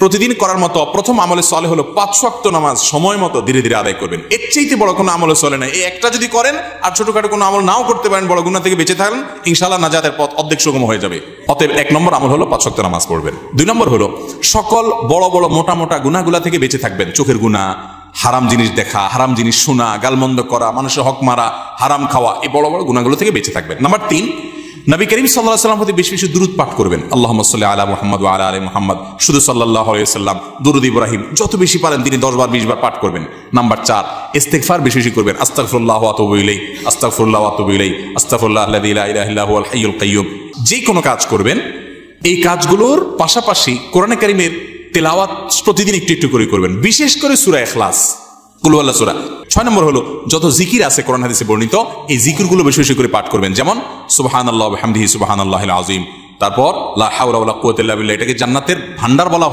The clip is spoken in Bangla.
প্রতিদিন করার মতো প্রথম আমলে সলে হলো 5 ওয়াক্ত নামাজ সময় মতো ধীরে ধীরে আদায় করবেন। এর চাইতে বড় কোনো আমলে চলে না। এই একটা যদি করেন আর ছোটখাটো কোনো আমল নাও করতে পারেন, বড় গুনাহ থেকে বেঁচে থাকেন, ইনশাআল্লাহ নাজাতের পথ অর্ধেক সুগম হয়ে যাবে। অতএব 1 নম্বর আমল হলো 5 ওয়াক্ত নামাজ পড়বেন। 2 নম্বর হলো সকল বড় বড় মোটা মোটা গুনাহগুলা থেকে বেঁচে থাকবেন। চোখের গুনাহ, হারাম জিনিস দেখা, হারাম জিনিস শোনা, গালমন্দ করা, মানুষের হক মারা, হারাম খাওয়া, এই বড় বড় গুনাহগুলো থেকে বেঁচে থাকবেন। নাম্বার 3, নবী করিম সাল্লাল্লাহু আলাইহি ওয়াসাল্লাম প্রতি বেশি বেশি দুরূদ পাঠ করবেন। আল্লাহুম্মা সাল্লি আলা মুহাম্মদ ওয়া আলা আলি মুহাম্মদ, শুধু সাল্লাল্লাহু আলাইহি ওয়াসাল্লাম, দুরূদ ইব্রাহিম যত বেশি পারেন তিনি 10 বার 20 বার পাঠ করবেন। নাম্বার 4, ইস্তিগফার বেশি বেশি করবেন। আস্তাগফিরুল্লাহ ওয়া আতুবু ইলাইহি, আস্তাগফিরুল্লাহ ওয়া আতুবু ইলাইহি, আস্তাগফিরুল্লাহ আল্লাযী লা ইলাহা ইল্লা হুয়াল হাইয়ুল কাইয়্যুম। যে কোনো কাজ করবেন, এই কাজগুলোর পাশাপাশি কোরআনে কারীমের তেলাওয়াত প্রতিদিন একটু একটু করে করবেন, বিশেষ করে সূরা ইখলাস, কুল হুয়াল্লাহ সূরা। 6 নম্বর হলো যত জিকির আছে কোরআন হাদিসে বর্ণিত, এই জিকিরগুলো বেশি বেশি করে পাঠ করবেন। যেমন সুবহানাল্লাহ ওয়া বিহামদিহি সুবহানাল্লাহিল আযীম, তারপর লা হাওলা ওয়ালা কুওয়াতা ইল্লা বিল্লাহ, এটাকে জান্নাতের ভান্ডার বলা